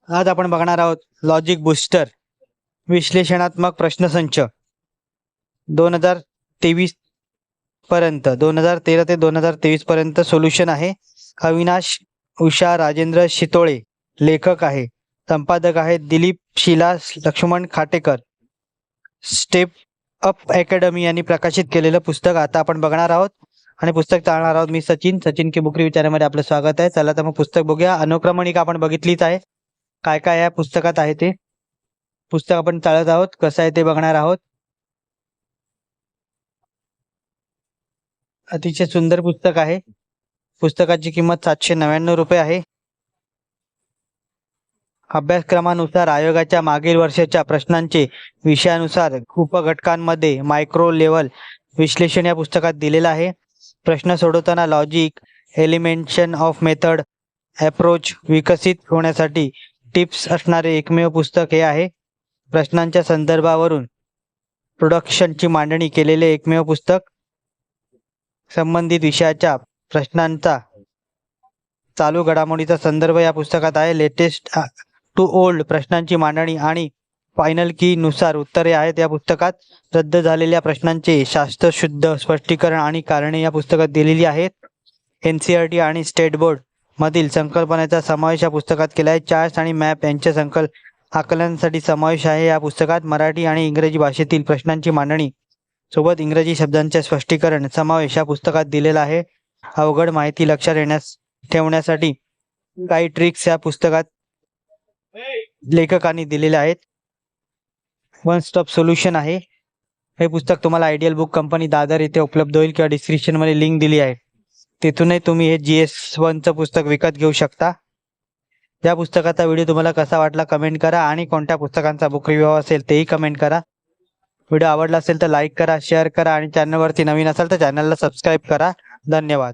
आज आपण बघणार आहोत लॉजिक बूस्टर विश्लेषणात्मक प्रश्नसंच 2023 पर्यंत 2013 ते 2023 पर्यंत सोल्युशन आहे. अविनाश उषा राजेंद्र शितोळे लेखक आहे. संपादक आहेत दिलीप शिला लक्ष्मण खाटेकर. स्टेप अप अकॅडमी यांनी प्रकाशित केलेलं पुस्तक आता आपण बघणार आहोत आणि पुस्तक चालणार आहोत. मी सचिन की बुक रिव्ह्यू चॅनलमध्ये आपलं स्वागत आहे. चला तर मग पुस्तक बघूया. अनुक्रमणिका आपण बघितलीच आहे. काय काय या पुस्तकात आहे ते पुस्तक आपण चालत आहोत. कसं आहे ते बघणार आहोत. अतिशय सुंदर पुस्तक आहे. पुस्तकाची किंमत 799 रुपये आहे. अभ्यासक्रमानुसार आयोगाच्या मागील वर्षाच्या प्रश्नांचे विषयानुसार उपघटकांमध्ये मायक्रो लेव्हल विश्लेषण या पुस्तकात दिलेलं आहे. प्रश्न सोडवताना लॉजिक, एलिमेंटेशन ऑफ मेथड, अप्रोच विकसित होण्यासाठी टिप्स असणारे एकमेव पुस्तक हे आहे. प्रश्नांच्या संदर्भावरून प्रोडक्शनची मांडणी केलेले एकमेव पुस्तक. संबंधित विषयाच्या प्रश्नांचा चालू घडामोडीचा संदर्भ या पुस्तकात आहे. लेटेस्ट टू ओल्ड प्रश्नांची मांडणी आणि फायनल की नुसार उत्तरे आहेत या पुस्तकात. रद्द झालेल्या प्रश्नांचे शास्त्रशुद्ध स्पष्टीकरण आणि कारणे या पुस्तकात दिलेली आहेत. NCERT आणि स्टेट बोर्ड मधील संकल्पनेचा समावेश या पुस्तकात केला आहे. चार्ट्स आणि मॅप यांच्या आकलनासाठी समावेश आहे या पुस्तकात. मराठी आणि इंग्रजी भाषेतील प्रश्नांची मांडणी सोबत इंग्रजी शब्दांचे स्पष्टीकरण समावेश या पुस्तकात दिलेला आहे. अवघड माहिती लक्षात ठेवण्यासाठी काही ट्रिक्स या पुस्तकात लेखकांनी दिलेल्या आहेत. वन स्टॉप सोल्युशन आहे. हे पुस्तक तुम्हाला आयडियल बुक कंपनी दादर येथे उपलब्ध होईल किंवा डिस्क्रिप्शन मध्ये लिंक दिली आहे. तिथूनही तुम्ही हे GS1चं पुस्तक विकत घेऊ शकता. या पुस्तकाचा व्हिडिओ तुम्हाला कसा वाटला कमेंट करा आणि कोणत्या पुस्तकांचा बुक रिव्ह्यू असेल तेही कमेंट करा. व्हिडिओ आवडला असेल तर लाईक करा, शेअर करा आणि चॅनलवरती नवीन असाल तर चॅनलला सबस्क्राईब करा. धन्यवाद.